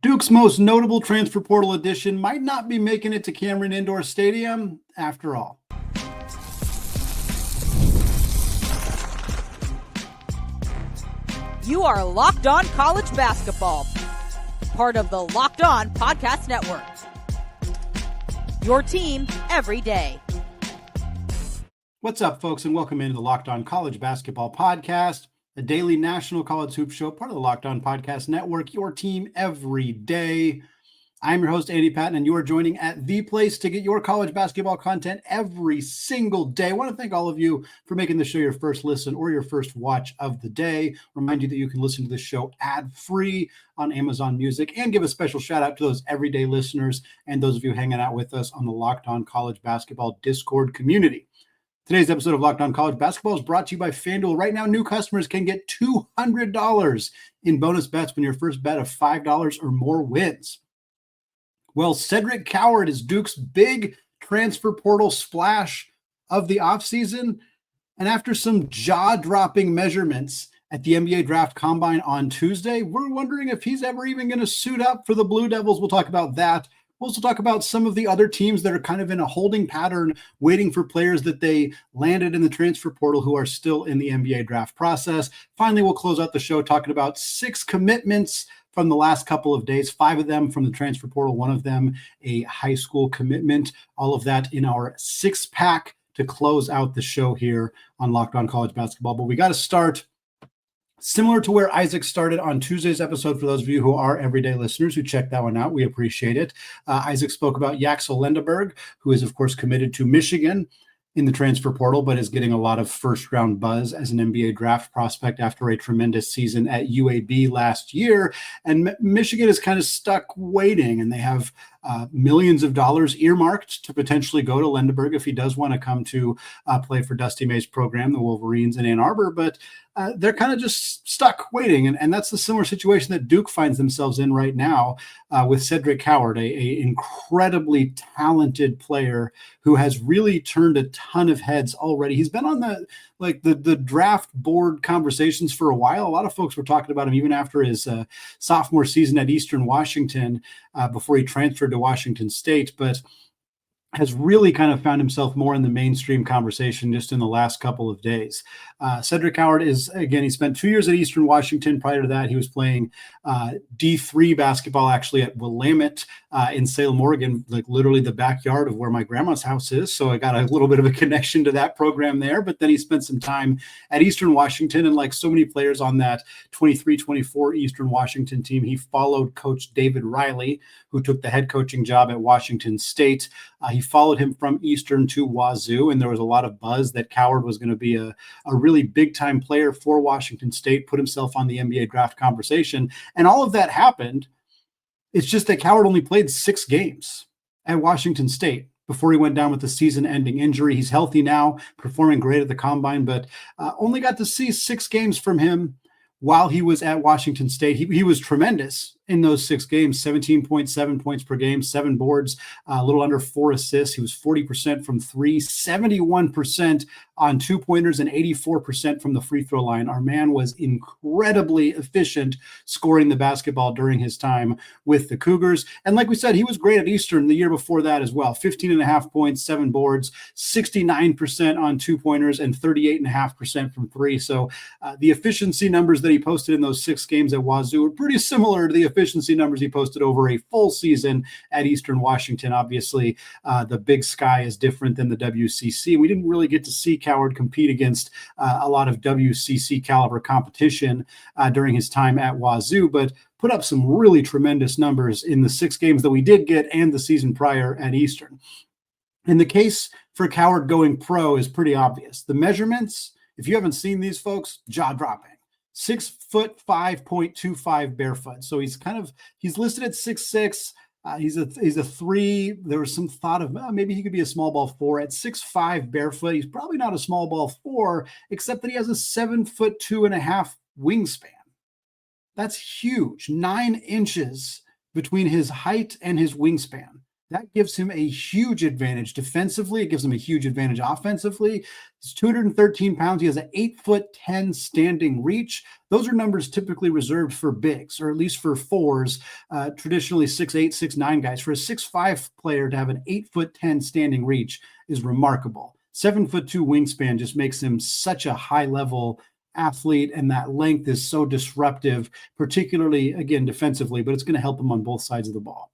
Duke's most notable transfer portal addition might not be making it to Cameron Indoor Stadium after all. You are Locked On College Basketball, part of the Locked On Podcast Network. Your team every day. What's up, folks, and welcome into the Locked On College Basketball Podcast, a daily national college hoop show, part of the Locked On Podcast Network, your team every day. I'm your host, Andy Patton, and you are joining at the place to get your college basketball content every single day. I want to thank all of you for making the show your first listen or your first watch of the day. Remind you that you can listen to the show ad-free on Amazon Music, and give a special shout out to those everyday listeners and those of you hanging out with us on the Locked On College Basketball Discord community. Today's episode of Locked On College Basketball is brought to you by FanDuel. Right now, new customers can get $200 in bonus bets when your first bet of $5 or more wins. Well, Cedric Coward is Duke's big transfer portal splash of the offseason. And after some jaw-dropping measurements at the NBA Draft Combine on Tuesday, we're wondering if he's ever even going to suit up for the Blue Devils. We'll talk about that. We'll also talk about some of the other teams that are kind of in a holding pattern, waiting for players that they landed in the transfer portal who are still in the NBA draft process. Finally, we'll close out the show talking about 6 commitments from the last couple of days, 5 of them from the transfer portal, 1 of them a high school commitment. All of that in our 6-pack to close out the show here on Locked On College Basketball. But we got to start similar to where Isaac started on Tuesday's episode. For those of you who are everyday listeners who checked that one out, we appreciate it. Isaac spoke about Yaxel Lendeborg, who is, of course, committed to Michigan in the transfer portal, but is getting a lot of first-round buzz as an NBA draft prospect after a tremendous season at UAB last year. And Michigan is kind of stuck waiting, and they have millions of dollars earmarked to potentially go to Lendeborg if he does want to come to play for Dusty May's program, the Wolverines in Ann Arbor. But they're kind of just stuck waiting. And that's the similar situation that Duke finds themselves in right now with Cedric Coward, a incredibly talented player who has really turned a ton of heads already. He's been on the draft board conversations for a while. A lot of folks were talking about him even after his sophomore season at Eastern Washington before he transferred to Washington State, but has really kind of found himself more in the mainstream conversation just in the last couple of days. Cedric Coward is, again, he spent 2 years at Eastern Washington. Prior to that, he was playing D3 basketball actually at Willamette in Salem, Oregon, like literally the backyard of where my grandma's house is. So I got a little bit of a connection to that program there. But then he spent some time at Eastern Washington. And like so many players on that 23-24 Eastern Washington team, he followed Coach David Riley, who took the head coaching job at Washington State. He followed him from Eastern to Wazoo, and there was a lot of buzz that Coward was going to be a really big-time player for Washington State, put himself on the NBA draft conversation, and all of that happened. It's just that Coward only played 6 games at Washington State before he went down with a season-ending injury. He's healthy now, performing great at the Combine, but only got to see 6 games from him while he was at Washington State. He was tremendous in those 6 games, 17.7 points per game, 7 boards, a little under 4 assists. He was 40% from 3, 71% on 2-pointers, and 84% from the free throw line. Our man was incredibly efficient scoring the basketball during his time with the Cougars. And like we said, he was great at Eastern the year before that as well. 15.5 points, 7 boards, 69% on 2-pointers, and 38.5% from 3. So the efficiency numbers that he posted in those 6 games at Wazoo are pretty similar to the efficiency numbers he posted over a full season at Eastern Washington. Obviously, the Big Sky is different than the WCC. We didn't really get to see Coward compete against a lot of WCC caliber competition during his time at Wazoo, but put up some really tremendous numbers in the 6 games that we did get and the season prior at Eastern. And the case for Coward going pro is pretty obvious. The measurements, if you haven't seen these folks, jaw-dropping. 6'5", 5.25 barefoot. So he's listed at 6'6". He's a 3. There was some thought of maybe he could be a small ball 4 at 6'5" barefoot. He's probably not a small ball 4, except that he has a 7'2.5" wingspan. That's huge. 9 inches between his height and his wingspan. That gives him a huge advantage defensively. It gives him a huge advantage offensively. He's 213 pounds. He has an 8'10" standing reach. Those are numbers typically reserved for bigs, or at least for fours, traditionally 6'8", 6'9" guys. For a 6'5" player to have an 8'10" standing reach is remarkable. 7'2" wingspan just makes him such a high level athlete, and that length is so disruptive, particularly, again, defensively, but it's going to help him on both sides of the ball.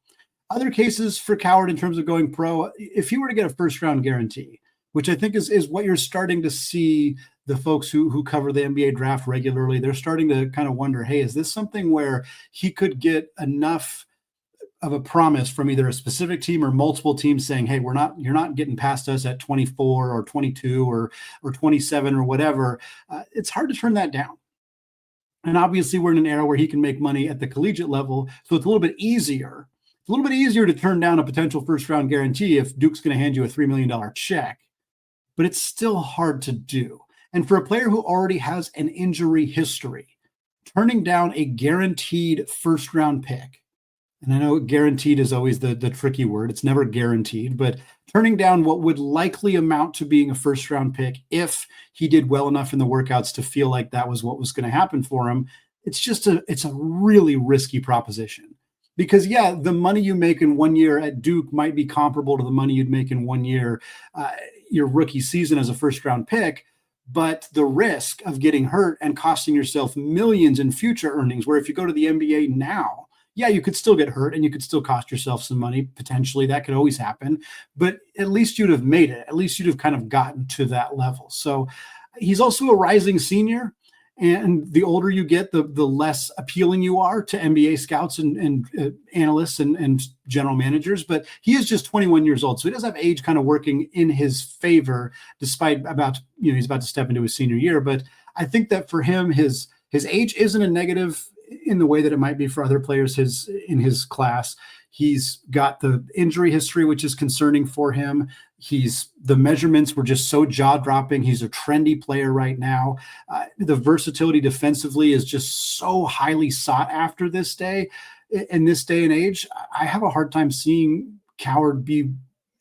Other cases for Coward in terms of going pro, if he were to get a first round guarantee, which I think is what you're starting to see the folks who cover the NBA draft regularly, they're starting to kind of wonder, hey, is this something where he could get enough of a promise from either a specific team or multiple teams saying, hey, you're not getting past us at 24 or 22 or 27 or whatever. It's hard to turn that down. And obviously we're in an era where he can make money at the collegiate level. So it's a little bit easier. It's a little bit easier to turn down a potential first round guarantee if Duke's going to hand you a $3 million check, but it's still hard to do. And for a player who already has an injury history, turning down a guaranteed first round pick, and I know guaranteed is always the tricky word. It's never guaranteed, but turning down what would likely amount to being a first round pick if he did well enough in the workouts to feel like that was what was going to happen for him, it's a really risky proposition. Because, yeah, the money you make in 1 year at Duke might be comparable to the money you'd make in 1 year, your rookie season as a first-round pick, but the risk of getting hurt and costing yourself millions in future earnings, where if you go to the NBA now, yeah, you could still get hurt and you could still cost yourself some money, potentially. That could always happen. But at least you'd have made it. At least you'd have kind of gotten to that level. So he's also a rising senior. And the older you get, the less appealing you are to NBA scouts and analysts and general managers. But he is just 21 years old. So he does have age kind of working in his favor, despite he's about to step into his senior year. But I think that for him, his age isn't a negative in the way that it might be for other players in his class. He's got the injury history, which is concerning for him. The measurements were just so jaw-dropping. He's a trendy player right now. The versatility defensively is just so highly sought after this day. In this day and age, I have a hard time seeing Coward be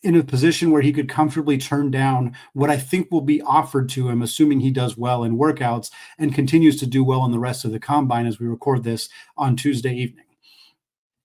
in a position where he could comfortably turn down what I think will be offered to him, assuming he does well in workouts and continues to do well in the rest of the combine as we record this on Tuesday evening.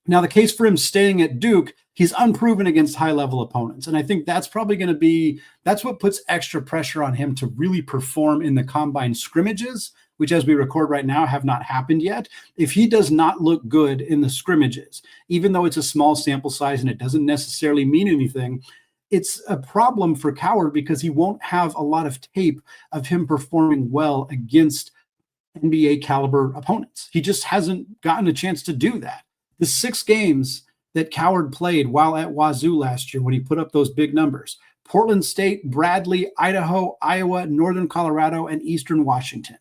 Now, the case for him staying at Duke, he's unproven against high-level opponents. And I think that's probably going to that's what puts extra pressure on him to really perform in the combine scrimmages, which as we record right now have not happened yet. If he does not look good in the scrimmages, even though it's a small sample size and it doesn't necessarily mean anything, it's a problem for Coward because he won't have a lot of tape of him performing well against NBA caliber opponents. He just hasn't gotten a chance to do that. The 6 games that Coward played while at Wazoo last year when he put up those big numbers: Portland State, Bradley, Idaho, Iowa, Northern Colorado, and Eastern Washington.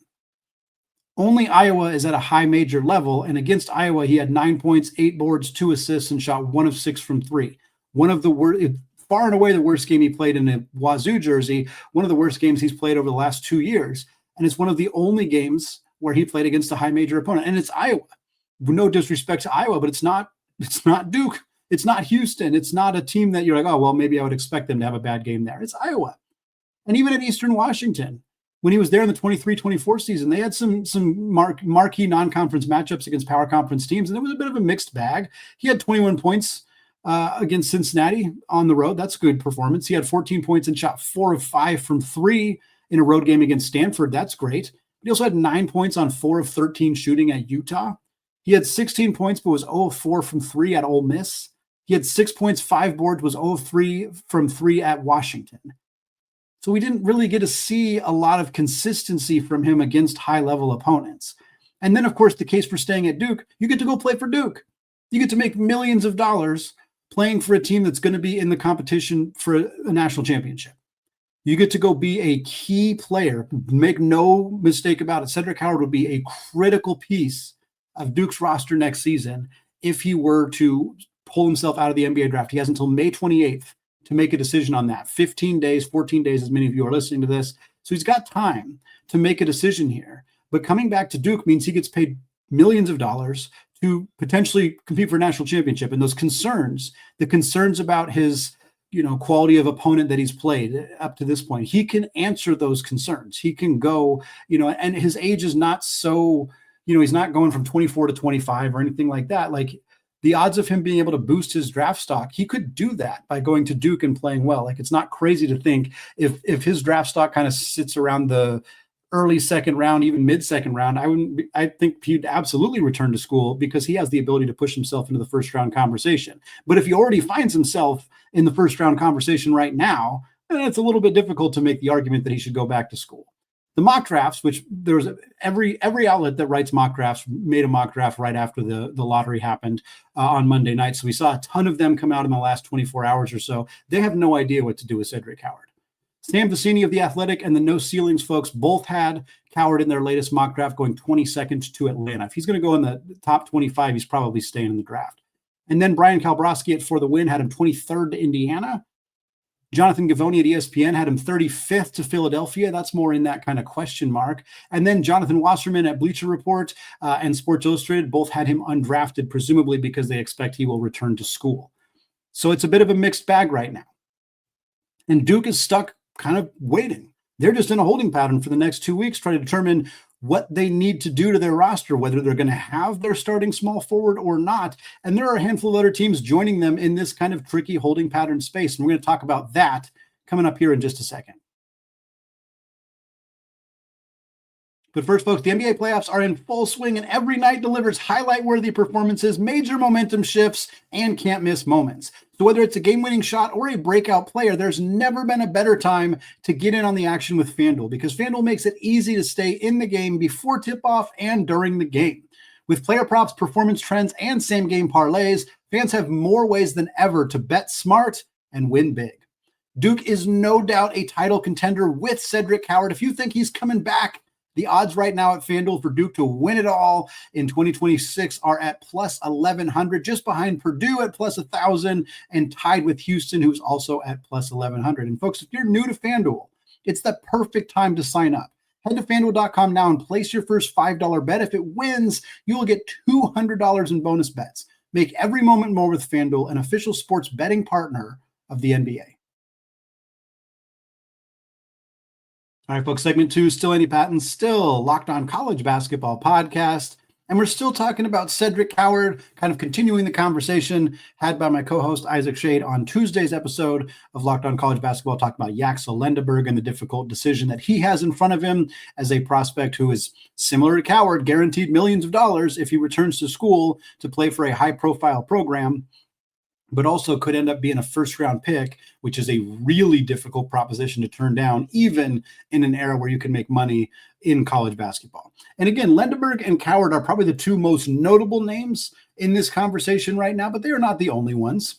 Only Iowa is at a high major level, and against Iowa, he had 9 points, 8 boards, 2 assists, and shot 1 of 6 from 3. One of the worst, far and away the worst game he played in a Wazoo jersey, one of the worst games he's played over the last 2 years, and it's one of the only games where he played against a high major opponent, and it's Iowa. No disrespect to Iowa, but it's not Duke. It's not Houston. It's not a team that you're like, oh, well, maybe I would expect them to have a bad game there. It's Iowa. And even at Eastern Washington, when he was there in the 23-24 season, they had some marquee non-conference matchups against power conference teams, and it was a bit of a mixed bag. He had 21 points against Cincinnati on the road. That's a good performance. He had 14 points and shot 4 of 5 from 3 in a road game against Stanford. That's great. But he also had 9 points on 4 of 13 shooting at Utah. He had 16 points, but was 0 of 4 from 3 at Ole Miss. He had 6 points, 5 boards, was 0 of 3 from 3 at Washington. So we didn't really get to see a lot of consistency from him against high-level opponents. And then, of course, the case for staying at Duke, you get to go play for Duke. You get to make millions of dollars playing for a team that's going to be in the competition for a national championship. You get to go be a key player. Make no mistake about it. Cedric Howard would be a critical piece of Duke's roster next season if he were to pull himself out of the NBA draft. He has until May 28th to make a decision on that. 15 days, 14 days, as many of you are listening to this. So he's got time to make a decision here. But coming back to Duke means he gets paid millions of dollars to potentially compete for a national championship. And those concerns, the concerns about his, quality of opponent that he's played up to this point, he can answer those concerns. He can go, and his age is not so, he's not going from 24 to 25 or anything like that. Like, the odds of him being able to boost his draft stock, he could do that by going to Duke and playing well. Like, it's not crazy to think if his draft stock kind of sits around the early second round, even mid-second round, I think he'd absolutely return to school because he has the ability to push himself into the first round conversation. But if he already finds himself in the first round conversation right now, then it's a little bit difficult to make the argument that he should go back to school. The mock drafts, which there's every outlet that writes mock drafts made a mock draft right after the lottery happened on Monday night. So we saw a ton of them come out in the last 24 hours or so. They have no idea what to do with Cedric Coward. Sam Vecini of The Athletic and the No Ceilings folks both had Coward in their latest mock draft going 22nd to Atlanta. If he's going to go in the top 25, he's probably staying in the draft. And then Brian Kalbrowski at For the Win had him 23rd to Indiana. Jonathan Gavoni at ESPN had him 35th to Philadelphia. That's more in that kind of question mark. And then Jonathan Wasserman at Bleacher Report and Sports Illustrated both had him undrafted, presumably because they expect he will return to school. So it's a bit of a mixed bag right now. And Duke is stuck kind of waiting. They're just in a holding pattern for the next 2 weeks, trying to determine what they need to do to their roster, whether they're going to have their starting small forward or not. And there are a handful of other teams joining them in this kind of tricky holding pattern space. And we're going to talk about that coming up here in just a second. But first, folks, the NBA playoffs are in full swing, and every night delivers highlight-worthy performances, major momentum shifts, and can't-miss moments. So whether it's a game-winning shot or a breakout player, there's never been a better time to get in on the action with FanDuel, because FanDuel makes it easy to stay in the game before tip-off and during the game. With player props, performance trends, and same-game parlays, fans have more ways than ever to bet smart and win big. Duke is no doubt a title contender with Cedric Coward. If you think he's coming back, the odds right now at FanDuel for Duke to win it all in 2026 are at plus 1,100, just behind Purdue at plus 1,000 and tied with Houston, who's also at plus 1,100. And folks, if you're new to FanDuel, it's the perfect time to sign up. Head to FanDuel.com now and place your first $5 bet. If it wins, you will get $200 in bonus bets. Make every moment more with FanDuel, an official sports betting partner of the NBA. All right, folks, segment 2, still Andy Patton, still Locked On College Basketball podcast. And we're still talking about Cedric Coward, kind of continuing the conversation had by my co-host Isaac Shade on Tuesday's episode of Locked On College Basketball, talking about Yaxel Lendeborg and the difficult decision that he has in front of him as a prospect who is similar to Coward, guaranteed millions of dollars if he returns to school to play for a high-profile program, but also could end up being a first-round pick, which is a really difficult proposition to turn down, even in an era where you can make money in college basketball. And again, Lendeborg and Coward are probably the two most notable names in this conversation right now, but they are not the only ones.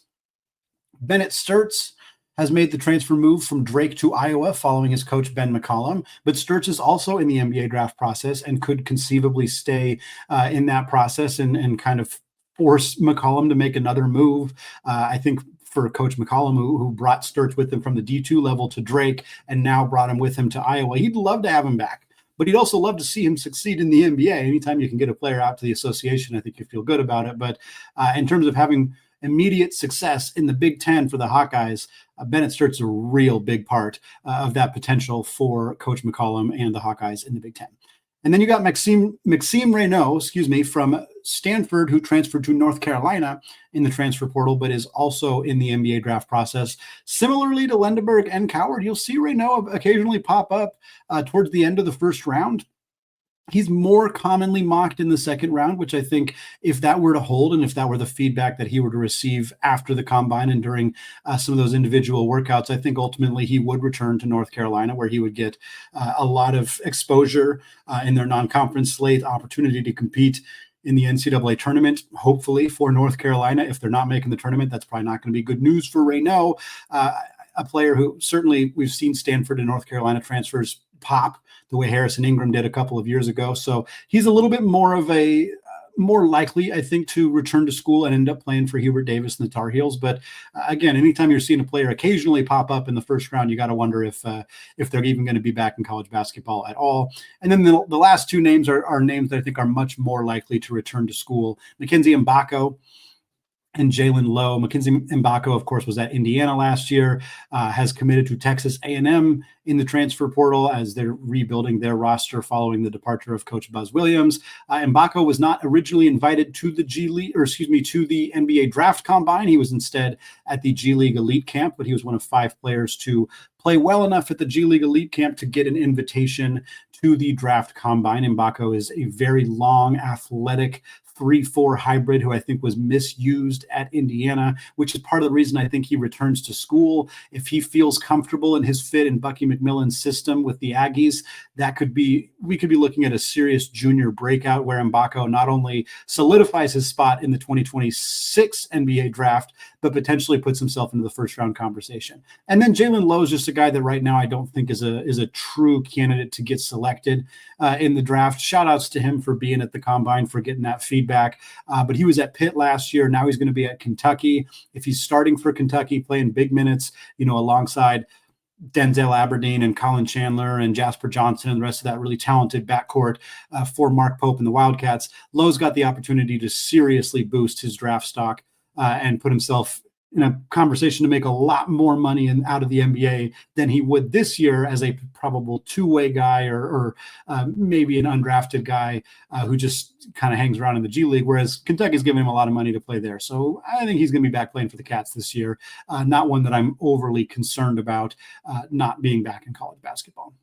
Bennett Stirtz has made the transfer move from Drake to Iowa following his coach Ben McCollum, but Stirtz is also in the NBA draft process and could conceivably stay in that process and kind of force McCollum to make another move. I think for Coach McCollum, who brought Stirtz with him from the D2 level to Drake and now brought him with him to Iowa, he'd love to have him back. But he'd also love to see him succeed in the NBA. Anytime you can get a player out to the association, I think you feel good about it. But in terms of having immediate success in the Big Ten for the Hawkeyes, Bennett Stirtz is a real big part of that potential for Coach McCollum and the Hawkeyes in the Big Ten. And then you got Maxime Reynaud, from Stanford, who transferred to North Carolina in the transfer portal, but is also in the NBA draft process. Similarly to Lendeborg and Coward, you'll see Reynaud occasionally pop up towards the end of the first round. He's more commonly mocked in the second round, which I think if that were to hold and if that were the feedback that he were to receive after the combine and during some of those individual workouts, I think ultimately he would return to North Carolina, where he would get a lot of exposure in their non-conference slate, opportunity to compete in the NCAA tournament, hopefully for North Carolina. If they're not making the tournament, that's probably not going to be good news for Reynaud, a player who certainly we've seen Stanford and North Carolina transfers pop the way Harrison Ingram did a couple of years ago. So he's a little bit more of a more likely, I think, to return to school and end up playing for Hubert Davis and the Tar Heels. But again, anytime you're seeing a player occasionally pop up in the first round, you got to wonder if they're even going to be back in college basketball at all. And then the last two names are names that I think are much more likely to return to school. Mackenzie Mbako and Jalen Lowe. Mackenzie Mbako, of course, was at Indiana last year, has committed to Texas A&M in the transfer portal as they're rebuilding their roster following the departure of Coach Buzz Williams. Mbako was not originally invited to the to the NBA draft combine. He was instead at the G League Elite Camp, but he was one of 5 players to play well enough at the G League Elite Camp to get an invitation to the draft combine. Mbako is a very long, athletic 3-4 hybrid who I think was misused at Indiana, which is part of the reason I think he returns to school. If he feels comfortable in his fit in Bucky McMillan's system with the Aggies, we could be looking at a serious junior breakout where Mbako not only solidifies his spot in the 2026 NBA draft, but potentially puts himself into the first round conversation. And then Jalen Lowe is just a guy that right now I don't think is a true candidate to get selected in the draft. Shout outs to him for being at the combine, for getting that feedback. But he was at Pitt last year. Now he's going to be at Kentucky. If he's starting for Kentucky, playing big minutes, alongside Denzel Aberdeen and Colin Chandler and Jasper Johnson and the rest of that really talented backcourt for Mark Pope and the Wildcats, Lowe's got the opportunity to seriously boost his draft stock and put himself in a conversation to make a lot more money out of the NBA than he would this year as a probable two-way guy or maybe an undrafted guy who just kind of hangs around in the G League, whereas Kentucky's giving him a lot of money to play there. So I think he's going to be back playing for the Cats this year. Not one that I'm overly concerned about not being back in college basketball.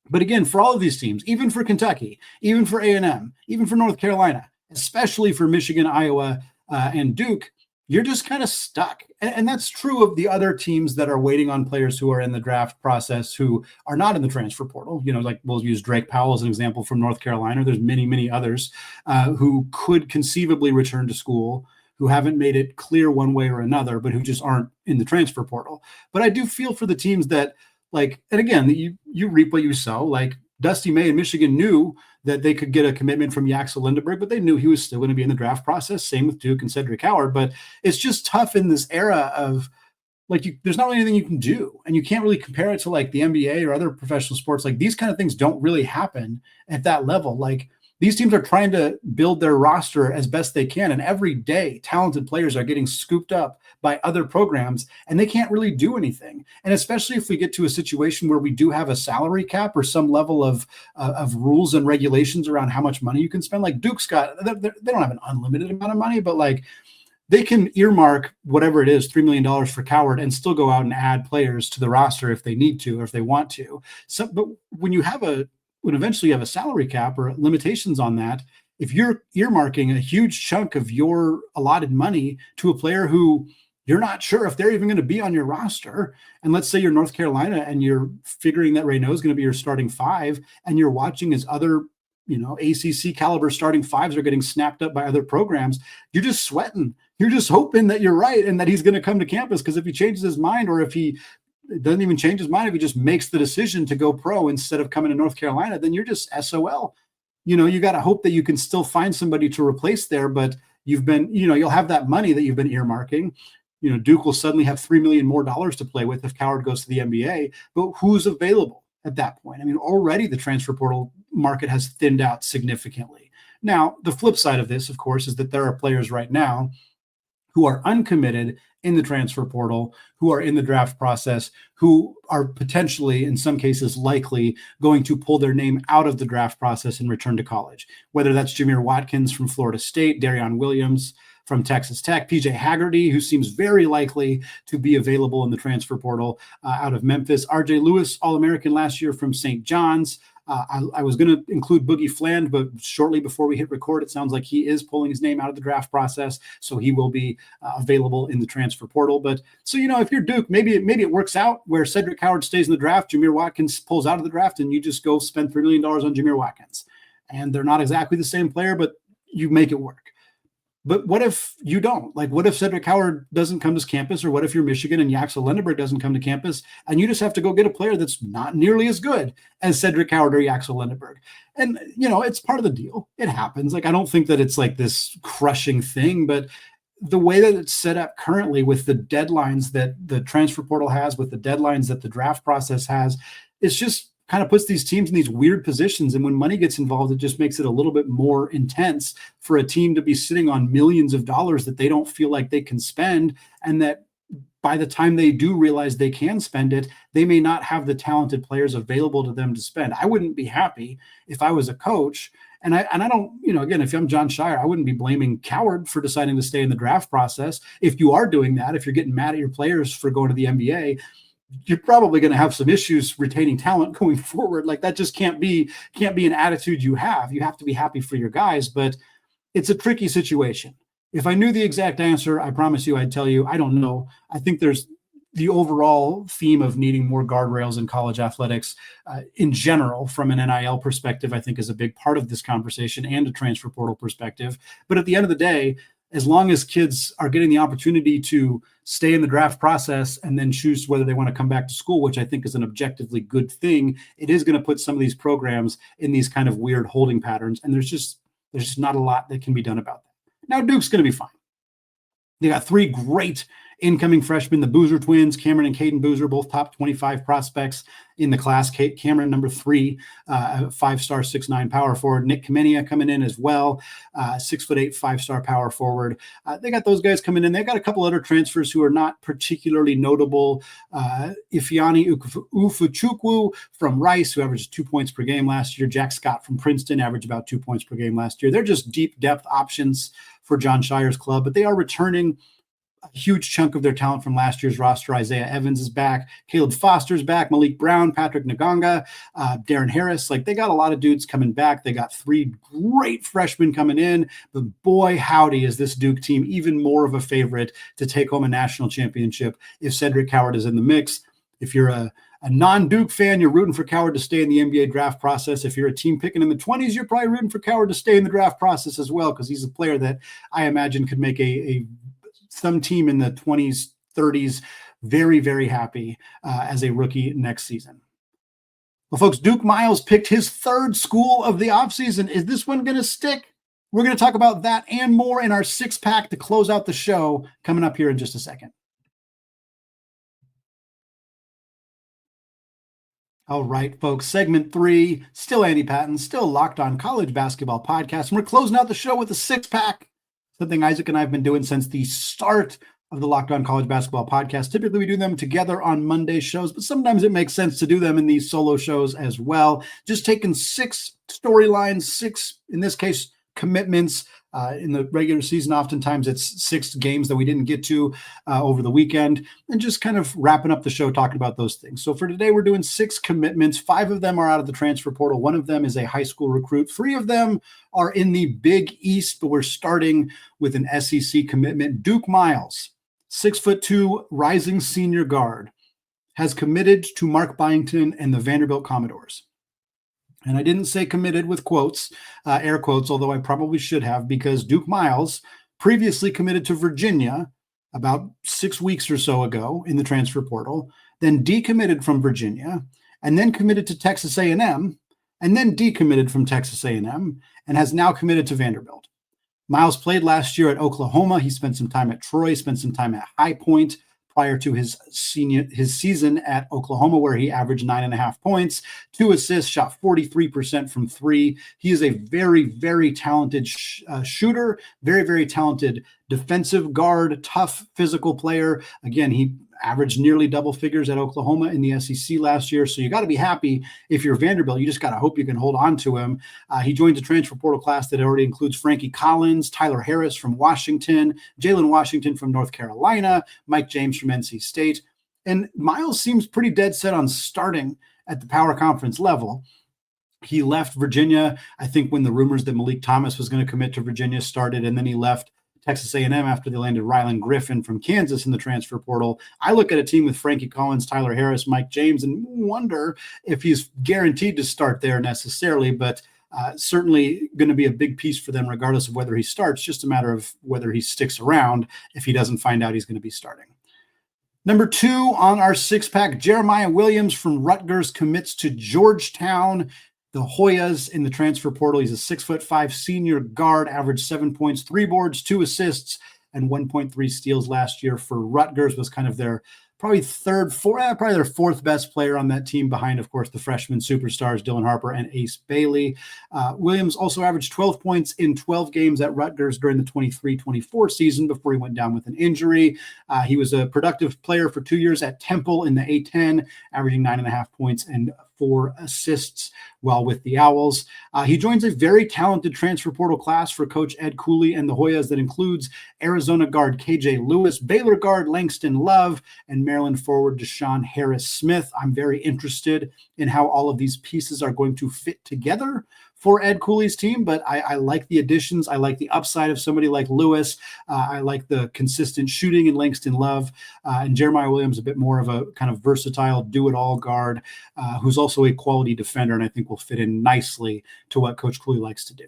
But again, for all of these teams, even for Kentucky, even for A&M, even for North Carolina, especially for Michigan, Iowa, and Duke, you're just kind of stuck. And that's true of the other teams that are waiting on players who are in the draft process who are not in the transfer portal. Like we'll use Drake Powell as an example from North Carolina. There's many, many others who could conceivably return to school, who haven't made it clear one way or another, but who just aren't in the transfer portal. But I do feel for the teams that, and again, you reap what you sow. Like Dusty May in Michigan knew that they could get a commitment from Yaxel Lendeborg, but they knew he was still going to be in the draft process. Same with Duke and Cedric Howard. But it's just tough in this era of there's not really anything you can do, and you can't really compare it to the NBA or other professional sports. These kind of things don't really happen at that level. These teams are trying to build their roster as best they can. And every day, talented players are getting scooped up by other programs, and they can't really do anything. And especially if we get to a situation where we do have a salary cap or some level of rules and regulations around how much money you can spend. Duke's got, they don't have an unlimited amount of money, but they can earmark whatever it is, $3 million for Coward, and still go out and add players to the roster if they need to or if they want to. So, but when eventually you have a salary cap or limitations on that, if you're earmarking a huge chunk of your allotted money to a player who you're not sure if they're even going to be on your roster, and let's say you're North Carolina and you're figuring that Reynaud is going to be your starting 5, and you're watching as other ACC caliber starting 5s are getting snapped up by other programs, you're just sweating. You're just hoping that you're right and that he's going to come to campus, because if he changes his mind, or if he doesn't even change his mind, if he just makes the decision to go pro instead of coming to North Carolina, then you're just SOL. You got to hope that you can still find somebody to replace there, but you'll have that money that you've been earmarking. Duke will suddenly have $3 million more to play with if Coward goes to the NBA, but who's available at that point? Already the transfer portal market has thinned out significantly. Now, the flip side of this, of course, is that there are players right now who are uncommitted in the transfer portal, who are in the draft process, who are potentially, in some cases, likely going to pull their name out of the draft process and return to college. Whether that's Jameer Watkins from Florida State, Darion Williams from Texas Tech, PJ Haggerty, who seems very likely to be available in the transfer portal out of Memphis, RJ Lewis, All-American last year from St. John's. I was going to include Boogie Fland, but shortly before we hit record, it sounds like he is pulling his name out of the draft process, so he will be available in the transfer portal. But so, if you're Duke, maybe it works out where Cedric Howard stays in the draft, Jameer Watkins pulls out of the draft, and you just go spend $3 million on Jameer Watkins. And they're not exactly the same player, but you make it work. But what if you don't? Like, what if Cedric Howard doesn't come to campus? Or what if you're Michigan and Yaxel Lendeborg doesn't come to campus and you just have to go get a player that's not nearly as good as Cedric Howard or Yaxel Lendeborg? And, it's part of the deal. It happens. Like, I don't think that it's like this crushing thing, but the way that it's set up currently with the deadlines that the transfer portal has, with the deadlines that the draft process has, it's just kind of puts these teams in these weird positions. And when money gets involved, it just makes it a little bit more intense for a team to be sitting on millions of dollars that they don't feel like they can spend. And that by the time they do realize they can spend it, they may not have the talented players available to them to spend. I wouldn't be happy if I was a coach. And I don't, again, if I'm John Scheyer, I wouldn't be blaming Coward for deciding to stay in the draft process. If you are doing that, if you're getting mad at your players for going to the NBA, you're probably going to have some issues retaining talent going forward. Like, that just can't be an attitude you have. You have to be happy for your guys, but it's a tricky situation. If I knew the exact answer, I promise you, I'd tell you, I don't know. I think there's the overall theme of needing more guardrails in college athletics in general, from an NIL perspective, I think is a big part of this conversation, and a transfer portal perspective. But at the end of the day, as long as kids are getting the opportunity to stay in the draft process and then choose whether they want to come back to school, which I think is an objectively good thing, it is going to put some of these programs in these kind of weird holding patterns. And there's just not a lot that can be done about that. Now, Duke's going to be fine. They got three great incoming freshmen, the Boozer twins, Cameron and Caden Boozer, both top 25 prospects in the class. Cameron, number 3, 5-star, 6'9" power forward. Nick Kamenia coming in as well, 6'8", 5-star power forward. They got those guys coming in. They got a couple other transfers who are not particularly notable. Ifeanyi Ufuchukwu from Rice, who averaged 2 points per game last year. Jack Scott from Princeton averaged about 2 points per game last year. They're just deep depth options for John Scheyer's club, but they are returning a huge chunk of their talent from last year's roster. Isaiah Evans is back. Caleb Foster's back. Malik Brown, Patrick Naganga, Darren Harris. Like, they got a lot of dudes coming back. They got 3 great freshmen coming in. But boy, howdy, is this Duke team even more of a favorite to take home a national championship if Cedric Howard is in the mix. If you're a non-Duke fan, you're rooting for Coward to stay in the NBA draft process. If you're a team picking in the 20s, you're probably rooting for Coward to stay in the draft process as well, because he's a player that I imagine could make some team in the 20s, 30s very, very happy as a rookie next season. Well, folks, Duke Miles picked his 3rd school of the offseason. Is this one going to stick? We're going to talk about that and more in our 6-pack to close out the show, coming up here in just a second. All right, folks, segment 3, still Andy Patton, still Locked On College Basketball Podcast. And we're closing out the show with a 6-pack, something Isaac and I have been doing since the start of the Locked On College Basketball Podcast. Typically, we do them together on Monday shows, but sometimes it makes sense to do them in these solo shows as well. Just taking 6 storylines, 6, in this case, commitments. In the regular season, oftentimes it's 6 games that we didn't get to over the weekend, and just kind of wrapping up the show talking about those things. So for today, we're doing 6 commitments. 5 of them are out of the transfer portal. 1 of them is a high school recruit. 3 of them are in the Big East, but we're starting with an SEC commitment. Duke Miles, 6'2", rising senior guard, has committed to Mark Byington and the Vanderbilt Commodores. And I didn't say committed with quotes, air quotes, although I probably should have, because Duke Miles previously committed to Virginia about 6 weeks or so ago in the transfer portal, then decommitted from Virginia, and then committed to Texas A&M, and then decommitted from Texas A&M, and has now committed to Vanderbilt. Miles played last year at Oklahoma. He spent some time at Troy, spent some time at High Point prior to his season at Oklahoma, where he averaged 9.5 points, 2 assists, shot 43% from 3. He is a very, very talented shooter, very, very talented defensive guard, tough physical player. Again, he averaged nearly double figures at Oklahoma in the SEC last year. So you got to be happy if you're Vanderbilt. You just got to hope you can hold on to him. He joins a transfer portal class that already includes Frankie Collins, Tyler Harris from Washington, Jalen Washington from North Carolina, Mike James from NC State. And Miles seems pretty dead set on starting at the power conference level. He left Virginia, I think, when the rumors that Malik Thomas was going to commit to Virginia started, and then he left Texas A&M after they landed Rylan Griffin from Kansas in the transfer portal. I look at a team with Frankie Collins, Tyler Harris, Mike James, and wonder if he's guaranteed to start there necessarily. But Certainly going to be a big piece for them, regardless of whether he starts, just a matter of whether he sticks around if he doesn't find out he's going to be starting. Number 2 on our six-pack, Jeremiah Williams from Rutgers commits to Georgetown. The Hoyas in the transfer portal. He's a 6'5" senior guard, averaged 7 points, 3 boards, 2 assists, and 1.3 steals last year for Rutgers. Was kind of their probably their fourth best player on that team, behind, of course, the freshman superstars Dylan Harper and Ace Bailey. Williams also averaged 12 points in 12 games at Rutgers during the 23-24 season before he went down with an injury. He was a productive player for 2 years at Temple in the A-10, averaging 9.5 points and 4 assists while with the Owls. He joins a very talented transfer portal class for Coach Ed Cooley and the Hoyas that includes Arizona guard KJ Lewis, Baylor guard Langston Love, and Maryland forward Deshaun Harris-Smith. I'm very interested in how all of these pieces are going to fit together for Ed Cooley's team, but I like the additions. I like the upside of somebody like Lewis. I like the consistent shooting in Langston Love, and Jeremiah Williams, a bit more of a kind of versatile do-it-all guard who's also a quality defender, and I think will fit in nicely to what Coach Cooley likes to do.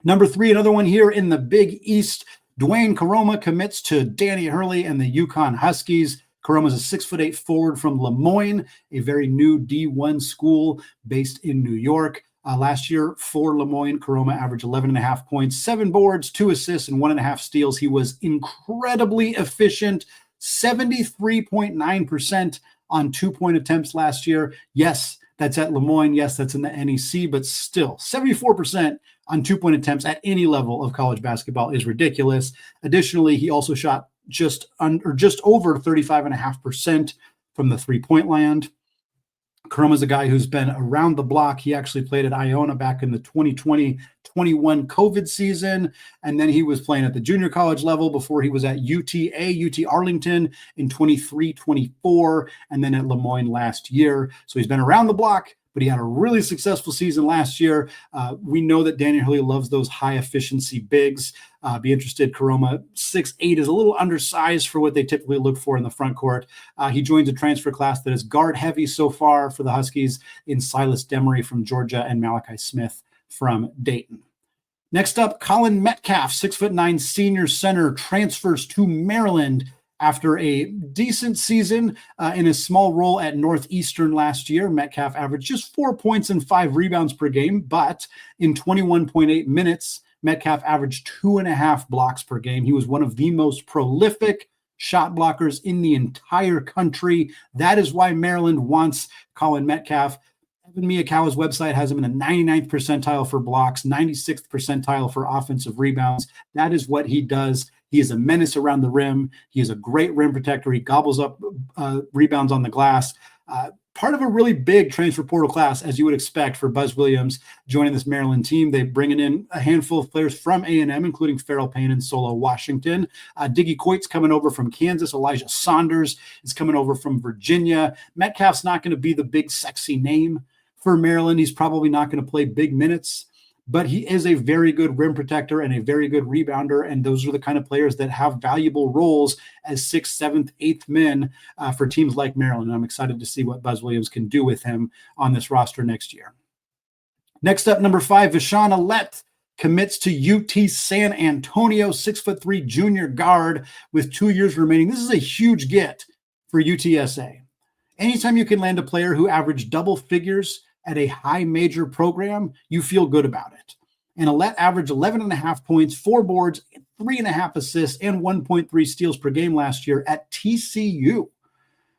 Number 3, another one here in the Big East, Dwayne Caroma commits to Danny Hurley and the UConn Huskies. Caroma's a 6'8" forward from Lemoyne, a very new D1 school based in New York. Last year for Lemoyne, Caroma averaged 11.5 points, 7 boards, 2 assists, and 1.5 steals. He was incredibly efficient, 73.9% on 2-point attempts last year. Yes, that's at Lemoyne. Yes, that's in the NEC, but still 74% on 2-point attempts at any level of college basketball is ridiculous. Additionally, he also shot just over 35.5% from the 3-point land. Caroma's a guy who's been around the block. He actually played at Iona back in the 2020-21 COVID season, and then he was playing at the junior college level before he was at UT Arlington in 23-24, and then at Lemoyne last year. So he's been around the block, but he had a really successful season last year. We know that Danny Hurley loves those high-efficiency bigs. Be interested. Caroma, 6'8", is a little undersized for what they typically look for in the front court. He joins a transfer class that is guard-heavy so far for the Huskies in Silas Demery from Georgia and Malachi Smith from Dayton. Next up, Colin Metcalf, 6'9" senior center, transfers to Maryland after a decent season in a small role at Northeastern last year. Metcalf averaged just 4 points and 5 rebounds per game, but in 21.8 minutes, Metcalf averaged 2.5 blocks per game. He was one of the most prolific shot blockers in the entire country. That is why Maryland wants Colin Metcalf. Evan Miyakawa's website has him in the 99th percentile for blocks, 96th percentile for offensive rebounds. That is what he does. He is a menace around the rim. He is a great rim protector. He gobbles up rebounds on the glass. Part of a really big transfer portal class, as you would expect, for Buzz Williams joining this Maryland team. They're bringing in a handful of players from A&M, including Farrell Payne and Solo Washington. Diggy Coit's coming over from Kansas. Elijah Saunders is coming over from Virginia. Metcalf's not going to be the big, sexy name for Maryland. He's probably not going to play big minutes, but he is a very good rim protector and a very good rebounder, and those are the kind of players that have valuable roles as 6th, 7th, 8th men for teams like Maryland. I'm excited to see what Buzz Williams can do with him on this roster next year. Next up, number 5, Vashon Alette commits to UT San Antonio, 6'3" junior guard with 2 years remaining. This is a huge get for UTSA. Anytime you can land a player who averaged double figures at a high major program, you feel good about it. And Alette averaged 11.5 points, 4 boards, 3.5 assists, and 1.3 steals per game last year at TCU.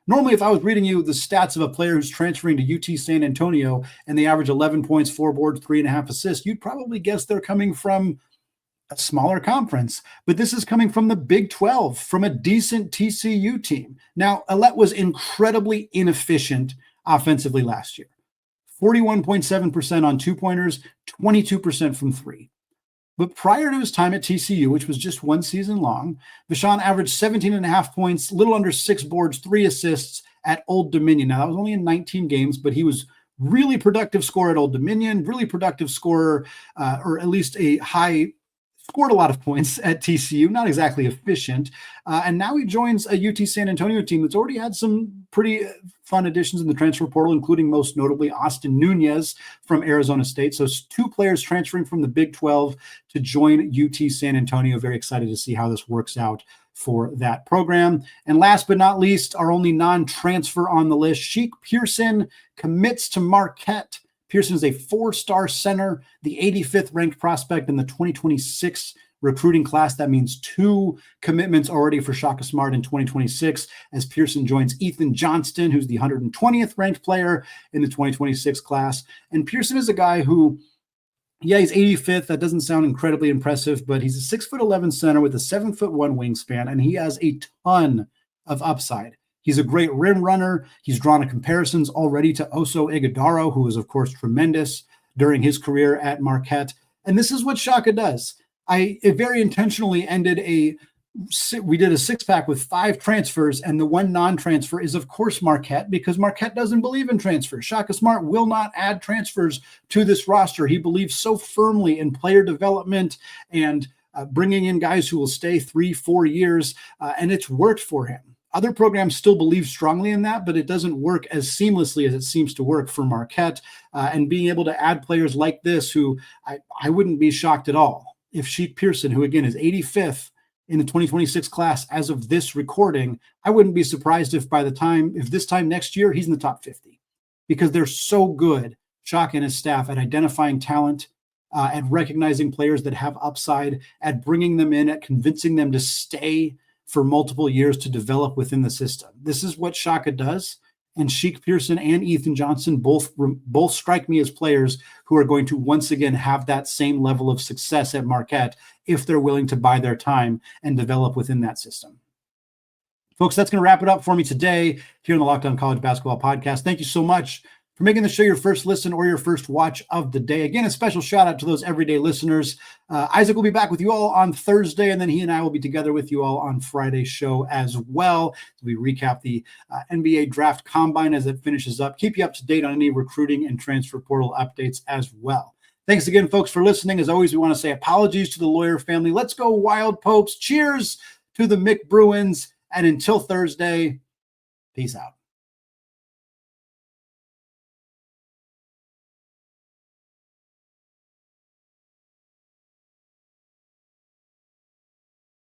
Normally, if I was reading you the stats of a player who's transferring to UT San Antonio and they average 11 points, 4 boards, 3.5 assists, you'd probably guess they're coming from a smaller conference, but this is coming from the Big 12, from a decent TCU team. Now, Alette was incredibly inefficient offensively last year. 41.7% on 2-pointers, 22% from 3. But prior to his time at TCU, which was just 1 season long, Vashon averaged 17.5 points, little under 6 boards, 3 assists at Old Dominion. Now, that was only in 19 games, but he was really productive scorer at Old Dominion, really productive scorer, or at least a high scored a lot of points at TCU, not exactly efficient. And now he joins a UT San Antonio team that's already had some pretty fun additions in the transfer portal, including most notably Austin Nunez from Arizona State. So 2 players transferring from the Big 12 to join UT San Antonio. Very excited to see how this works out for that program. And last but not least, our only non-transfer on the list, Sheik Pearson commits to Marquette. Pearson is a 4-star center, the 85th ranked prospect in the 2026 recruiting class. That means 2 commitments already for Shaka Smart in 2026 as Pearson joins Ethan Johnston, who's the 120th ranked player in the 2026 class. And Pearson is a guy who, yeah, he's 85th. That doesn't sound incredibly impressive, but he's a 6'11" center with a 7'1" wingspan, and he has a ton of upside. He's a great rim runner. He's drawn comparisons already to Oso Ighodaro, who was, of course, tremendous during his career at Marquette. And this is what Shaka does. It very intentionally we did a 6-pack with 5 transfers, and the one non-transfer is, of course, Marquette, because Marquette doesn't believe in transfers. Shaka Smart will not add transfers to this roster. He believes so firmly in player development and bringing in guys who will stay 3-4 years, and it's worked for him. Other programs still believe strongly in that, but it doesn't work as seamlessly as it seems to work for Marquette. And being able to add players like this, who I wouldn't be shocked at all if Sheik Pearson, who again is 85th in the 2026 class as of this recording, I wouldn't be surprised if this time next year, he's in the top 50, because they're so good, Shaka and his staff, at identifying talent, at recognizing players that have upside, at bringing them in, at convincing them to stay for multiple years to develop within the system. This is what Shaka does. And Sheik Pearson and Ethan Johnson both strike me as players who are going to once again have that same level of success at Marquette if they're willing to buy their time and develop within that system. Folks, that's going to wrap it up for me today here on the Locked On College Basketball Podcast. Thank you so much for making the show your first listen or your first watch of the day. Again, a special shout out to those everyday listeners. Isaac will be back with you all on Thursday, and then he and I will be together with you all on Friday's show as well. We recap the NBA Draft Combine as it finishes up. Keep you up to date on any recruiting and transfer portal updates as well. Thanks again, folks, for listening. As always, we want to say apologies to the Lawyer family. Let's go Wild Popes. Cheers to the Mick Bruins. And until Thursday, peace out.